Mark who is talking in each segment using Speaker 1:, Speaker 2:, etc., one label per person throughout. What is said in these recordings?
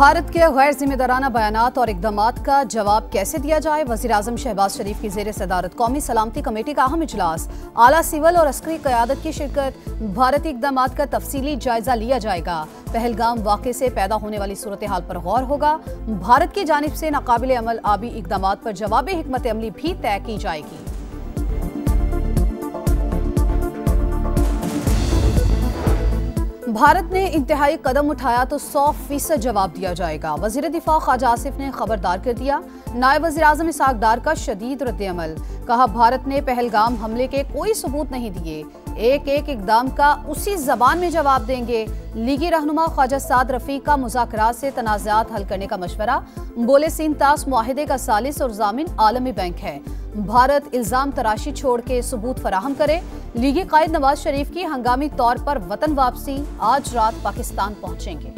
Speaker 1: भारत के गैर जिम्मेदाराना बयानात और इकदामात का जवाब कैसे दिया जाए। वज़ीर-ए-आज़म शहबाज शरीफ की ज़ेर सदारत कौमी सलामती कमेटी का अहम इजलास, आला सिविल और अस्करी क़यादत की शिरकत। भारतीय इकदामात का तफसीली जायजा लिया जाएगा। पहलगाम वाक़े से पैदा होने वाली सूरत हाल पर गौर होगा। भारत की जानिब से नाकाबिल अमल आबी इकदामात पर जवाबी हिकमत अमली भी तय की जाएगी। भारत ने इंतहाई कदम उठाया तो 100% जवाब दिया जाएगा। वज़ीर दिफा ख्वाजा आसिफ ने खबरदार कर दिया। नायब वज़ीर-ए-आज़म इसहाक डार का शदीद रद्द-ए-अमल। कहा, भारत ने पहलगाम हमले के कोई सबूत नहीं दिए, एक एक इकदाम का उसी जबान में जवाब देंगे। लीगी रहनुमा ख्वाजा साद रफीक का मुज़ाकरात से तनाज़ात हल करने का मशवरा। बोले, सिंध तास मुआहिदे का सालिस और जामिन आलमी बैंक है। भारत इल्जाम तराशी छोड़ के सबूत फराहम करे। लीगी कायद नवाज शरीफ की हंगामी तौर पर वतन वापसी, आज रात पाकिस्तान पहुंचेंगे।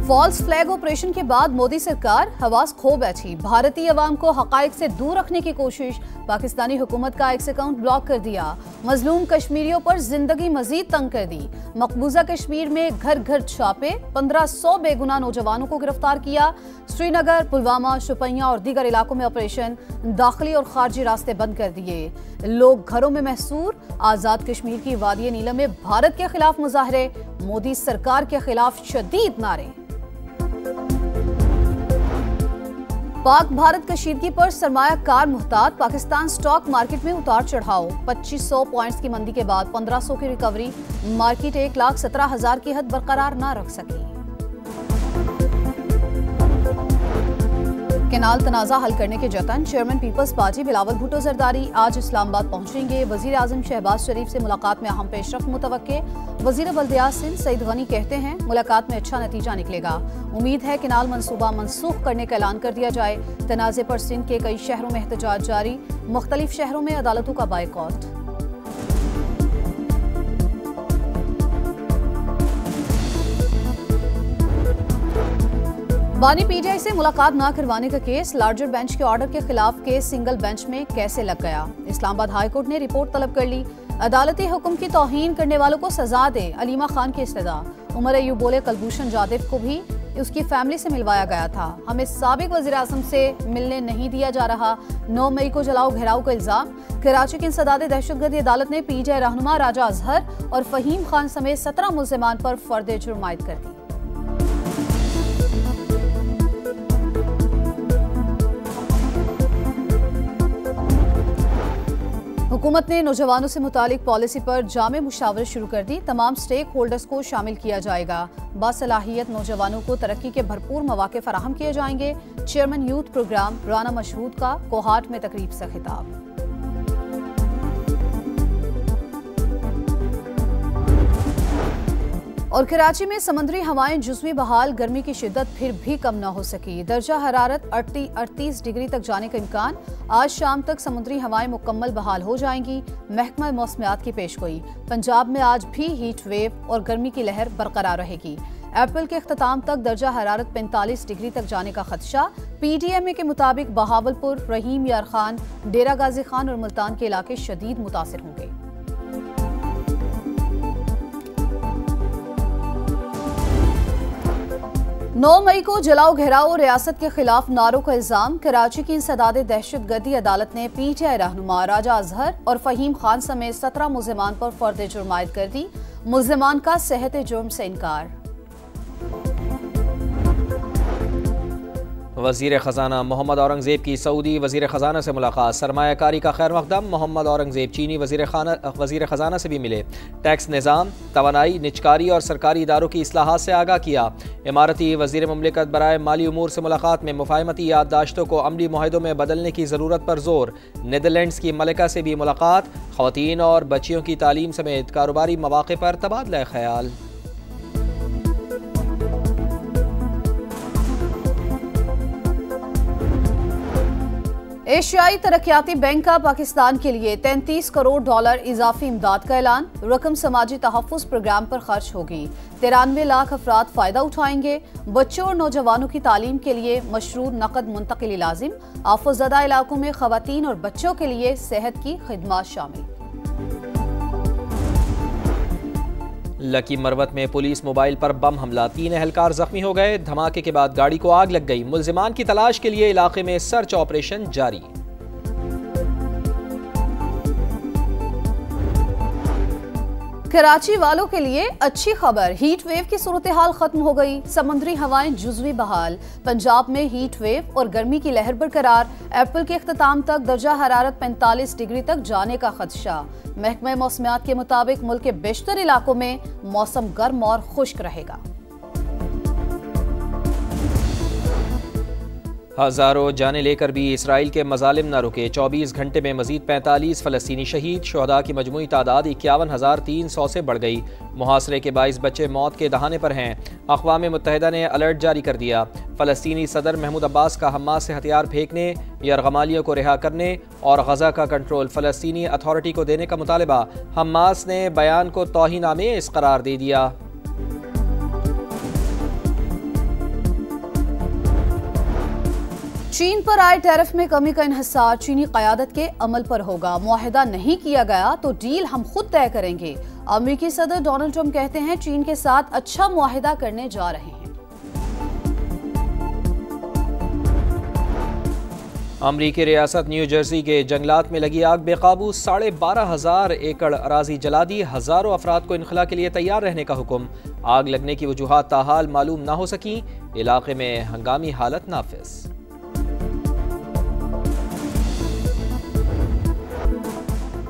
Speaker 1: फॉल्स फ्लैग ऑपरेशन के बाद मोदी सरकार हवास खो बैठी। भारतीय अवाम को हकाइक से दूर रखने की कोशिश। पाकिस्तानी हुकूमत का एक्स अकाउंट ब्लॉक कर दिया। मजलूम कश्मीरियों पर जिंदगी मजीद तंग कर दी। मकबूजा कश्मीर में घर घर छापे, 1500 बेगुनाह नौजवानों को गिरफ्तार किया। श्रीनगर, पुलवामा, शुपियां और दीगर इलाकों में ऑपरेशन। दाखिली और खारजी रास्ते बंद कर दिए। लोग घरों में महसूर। आजाद कश्मीर की वादी नीलम में भारत के खिलाफ मुजाहरे। मोदी सरकार के खिलाफ शदीद नारे। पाक भारत कशीदगी पर सरमायाकार मुहतात। पाकिस्तान स्टॉक मार्केट में उतार चढ़ाव। 2500 पॉइंट्स की मंदी के बाद 1500 की रिकवरी। मार्केट 1,17,000 की हद बरकरार न रख सकी। केनाल तनाज़ा हल करने के जतन। चेयरमैन पीपल्स पार्टी बिलावल भुट्टो जरदारी आज इस्लामाबाद पहुंचेंगे। वज़ीर-ए-आज़म शहबाज शरीफ से मुलाकात में अहम पेशरफ्त मुतवक्के। वज़ीर बल्दियात सिंध सईद गनी कहते हैं, मुलाकात में अच्छा नतीजा निकलेगा। उम्मीद है केनाल मनसूबा मनसूख करने का ऐलान कर दिया जाए। तनाज़े पर सिंध के कई शहरों में एहतजाज जारी। मुख्तलिफ शहरों में अदालतों का बायकॉट। बानी पीटीआई से मुलाकात न करवाने का केस। लार्जर बेंच के ऑर्डर के खिलाफ केस सिंगल बेंच में कैसे लग गया। इस्लामाबाद हाई कोर्ट ने रिपोर्ट तलब कर ली। अदालती हुक्म की तौहीन करने वालों को सजा दे, अलीमा खान की इस्तदा। उमर अयूब बोले, कलभूषण जादेव को भी उसकी फैमिली से मिलवाया गया था, हमें साबिक वज़ीर-ए-आज़म से मिलने नहीं दिया जा रहा। 9 मई को जलाओ घेराव का इल्जाम। कराची की इंसदाद दहशतगर्दी अदालत ने पीटीआई रहनुमा राजा अजहर और फहीम खान समेत 17 मुल्ज़िमान पर फर्द जुर्म आयद कर दी। हुकूमत ने नौजवानों से मुतालिक पॉलिसी पर जामे मुशावरत शुरू कर दी। तमाम स्टेक होल्डर्स को शामिल किया जाएगा। बासलाहियत नौजवानों को तरक्की के भरपूर मौके फराहम किए जाएंगे। Chairman youth programme Rana Mashhood का कोहाट में तकरीब से खिताब। और कराची में समुद्री हवाएं जुज़वी बहाल। गर्मी की शिद्दत फिर भी कम न हो सकी। दर्जा हरारत 38 डिग्री तक जाने का इम्कान। आज शाम तक समुद्री हवाएं मुकम्मल बहाल हो जाएंगी। महकमा मौसमियात की पेशगोई। पंजाब में आज भी हीट वेव और गर्मी की लहर बरकरार रहेगी। अप्रैल के अख्ताम तक दर्जा हरारत 45 डिग्री तक जाने का खदशा। पीटीएमए के मुताबिक बहावलपुर, रहीम यार खान, डेरा गाजी खान और मुल्तान के इलाके शदीद मुतासिर होंगे। 9 मई को जलाओ घेराओ रियासत के खिलाफ नारों का इल्जाम। कराची की इंसदाद दहशतगर्दी अदालत ने पीटीआई रहनुमा राजा अजहर और फहीम खान समेत 17 मुल्ज़िमान पर फर्द जुर्म आयद कर दी। मुल्ज़िमान का सेहत जुर्म से इनकार।
Speaker 2: वज़ीर ख़जाना मोहम्मद औरंगज़ेब की सऊदी वज़ीर ख़जाना से मुलाकात। सरमायाकारी का खैर मक़दम। मोहम्मद औरंगज़ेब चीनी वज़ीर ख़जाना से भी मिले। टैक्स निज़ाम, तवानाई, निजकारी और सरकारी इदारों की इस्लाहात से आगाह किया। इमारती वज़ीर ममलिकत बराए माली उमूर से मुलाकात में मुफ़ाहमती याददाश्तों को अमली मुआहिदों में बदलने की ज़रूरत पर जोर। नीदरलैंड्स की मलिका से भी मुलाकात। ख़वातीन और बच्चियों की तालीम समेत कारोबारी मौक़े पर तबादला ख्याल।
Speaker 1: एशियाई तरक्याती बैंक का पाकिस्तान के लिए $33 करोड़ इजाफी इमदाद का ऐलान। रकम समाजी तहफ़्फ़ुज़ प्रोग्राम पर खर्च होगी। 93 लाख अफराद फ़ायदा उठाएंगे। बच्चों और नौजवानों की तालीम के लिए मशरूत नकद मुंतकिली लाजिम। आफतज़दा इलाकों में ख़वातीन और बच्चों के लिए सेहत की खिदमत शामिल।
Speaker 2: लकी मरवत में पुलिस मोबाइल पर बम हमला, 3 एहलकार जख्मी हो गए। धमाके के बाद गाड़ी को आग लग गई। मुल्जिमान की तलाश के लिए इलाके में सर्च ऑपरेशन जारी।
Speaker 1: कराची वालों के लिए अच्छी खबर, हीट वेव की सूरत हाल खत्म हो गई। समुद्री हवाएं जुज़वी बहाल। पंजाब में हीट वेव और गर्मी की लहर बरकरार। अप्रैल के इख्तिताम तक दर्जा हरारत 45 डिग्री तक जाने का खदशा। महकमे मौसमियात के मुताबिक मुल्क के बेशतर इलाकों में मौसम गर्म और खुश्क रहेगा।
Speaker 2: हजारों जाने लेकर भी इसराइल के मजालिम न रुके। 24 घंटे में मजीद 45 फ़लस्तीनी शहीद। शुहदा की मजमूई तादाद 51,300 से बढ़ गई। मुहासरे के 22 बच्चे मौत के दहाने पर हैं। अक़वाम मुत्तहिदा ने अलर्ट जारी कर दिया। फ़लस्तीनी सदर महमूद अब्बास का हमास से हथियार फेंकने, यरगमालियों को रिहा करने और गजा का कंट्रोल फ़लस्तीनी अथॉरिटी को देने का मुतालबा। हमास ने बयान को तौहीन-आमेज़ करार दे दिया।
Speaker 1: चीन पर आए टैरिफ में कमी का इन्हिसार चीनी क़यादत के अमल पर होगा। मुआहिदा नहीं किया गया तो डील हम खुद तय करेंगे। अमेरिकी सदर डोनाल्ड ट्रंप कहते हैं चीन के साथ अच्छा मुआहिदा करने जा रहे हैं।
Speaker 2: अमरीकी रियासत न्यू जर्सी के जंगलात में लगी आग बेकाबू। 12,500 एकड़ अराजी जला दी। हजारों अफराद को इनखला के लिए तैयार रहने का हुक्म। आग लगने की वजूहात ताहाल मालूम ना हो सकी। इलाके में हंगामी हालत नाफिज।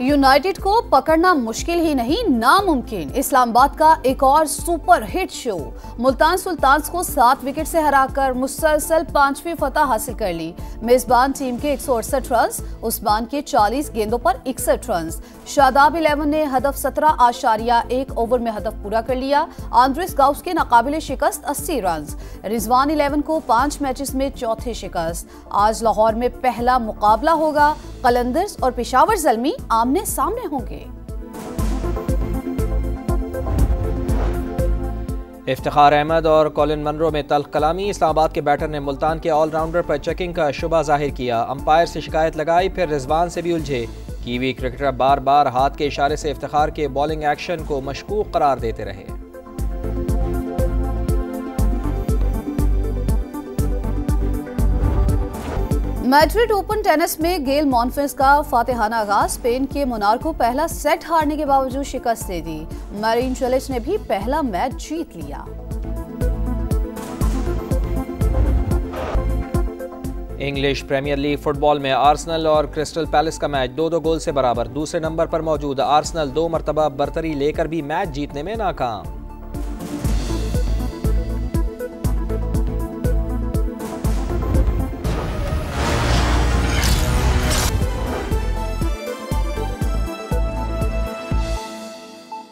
Speaker 1: यूनाइटेड को पकड़ना मुश्किल ही नहीं नामुमकिन। इस्लामाबाद का एक और super hit show. Multan Sultans को 7 विकेट से हराकर मुसलसल 5वीं फतह हासिल कर ली। मेजबान टीम के 168 रन, उस्मान के 40 गेंदों पर 61 रन। शादाब 11 ने हदफ 17.1 ओवर में हदफ पूरा कर लिया। आंद्रेस गाउस के नाकाबिले शिकस्त 80 रन। रिजवान 11 को 5 मैचेस में चौथी शिकस्त। आज लाहौर में पहला मुकाबला होगा। कलंदर्स और पेशावर ज़ल्मी आमने सामने होंगे।
Speaker 2: इफ्तिखार अहमद और कॉलिन मनरो में तल्ख कलामी। इस्लामाबाद के बैटर ने मुल्तान के ऑलराउंडर पर चेकिंग का शुबा जाहिर किया। अंपायर से शिकायत लगाई, फिर रिजवान से भी उलझे। कीवी क्रिकेटर बार बार हाथ के इशारे से इफ्तिखार के बॉलिंग एक्शन को मशकूक करार देते रहे।
Speaker 1: मैड्रिड ओपन टेनिस में गेल मॉनफिस का फातिहाना आगाज। स्पेन के मोनार को पहला सेट हारने के बावजूद शिकस्त दे दी। मैरिन चलिच ने भी पहला मैच जीत लिया।
Speaker 2: इंग्लिश प्रीमियर लीग फुटबॉल में आर्सेनल और क्रिस्टल पैलेस का मैच 2-2 गोल से बराबर। दूसरे नंबर पर मौजूद आर्सेनल 2 मरतबा बरतरी लेकर भी मैच जीतने में नाकाम।